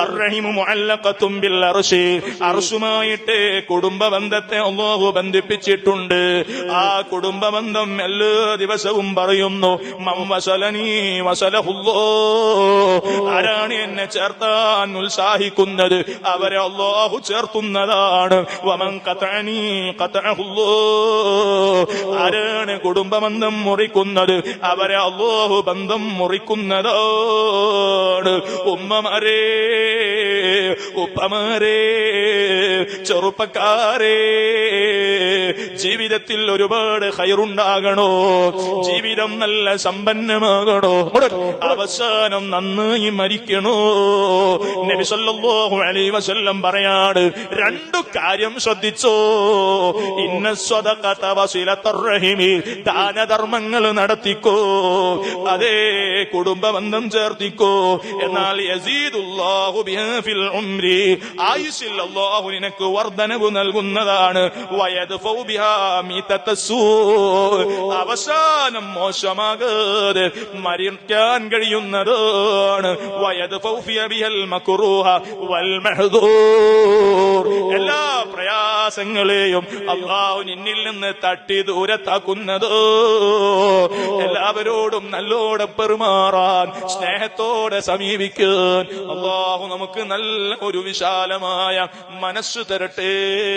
അർറഹിമു മുഅല്ലഖത്തും bill അർശി, അർശുമായിട്ട് കുടുംബബന്ധത്തെ അല്ലാഹു ബന്ധിപ്പിച്ചിട്ടുണ്ട്. ആ കുടുംബബന്ധം എല്ലാ ദിവസവും പറയുന്നു, മൻ വസലനീ വസലഹുല്ലാഹ്, ആരാണ് എന്നെ ചേർത്താൻ ഉത്സാഹിക്കുന്നത് അവരെ അല്ലാഹു ചേർത്തുന്നതാണ്. വമൻ ഖതഅനീ ഖതഅഹുല്ലാഹ്, ആരാണ് കുടുംബബന്ധം മുറിക്കുന്നത് അവരെ അല്ലാഹു ബന്ധം മുറിക്കുന്നതാണ്. ഉമ്മമാരേ, ഉപ്പമാരേ, ചെറുപ്പക്കാരേ, ജീവിതത്തിൽ ഒരുപാട് ഖൈറുണ്ടാകണോ, ജീവിതം നല്ല സമ്പന്നമാകണോ, അവസാനം നന്നായി മരിക്കണോ. നബി സല്ലല്ലാഹു അലൈഹി വസല്ലം പറയാണ്, രണ്ടു കാര്യം ശ്രദ്ധിച്ചോ. ഇന്ന സ്വദഖത വസിലത്തുർ റഹിമി, ദാനധർമ്മങ്ങൾ നടത്തിക്കോ, അതേ കുടുംബബന്ധം ചേർത്തിക്കോ. എന്നാൽ യസീദുല്ലാഹു ബിഹാ ഫിൽ ഉംരി, ആയുസ്സിൽ അല്ലാഹു നിനക്ക് വർധനവ് നൽകുന്നതാണ്. വയദ്ഫഉ ബിഹാ മീതത്തസൂ, അവസാനം മോശമാകാതെ മരിക്കാൻ കഴിയുന്നതാണ്. വയദ്ഫഉ ബിഹൽ മക്റൂഹ വൽ മഹ്ദൂർ, എല്ലാ പ്രയാസങ്ങളെയും അല്ലാഹു നിന്നിൽ നിന്ന് തട്ടി ദൂരത്താക്കുന്നത്. എല്ലാവരോടും നല്ലോടെ പെരുമാറാൻ, സ്നേഹത്തോടെ സമീപിക്കാൻ അല്ലാഹു നമുക്ക് നല്ല ഒരു വിശാലമായ മനസ്സ് തരട്ടെ.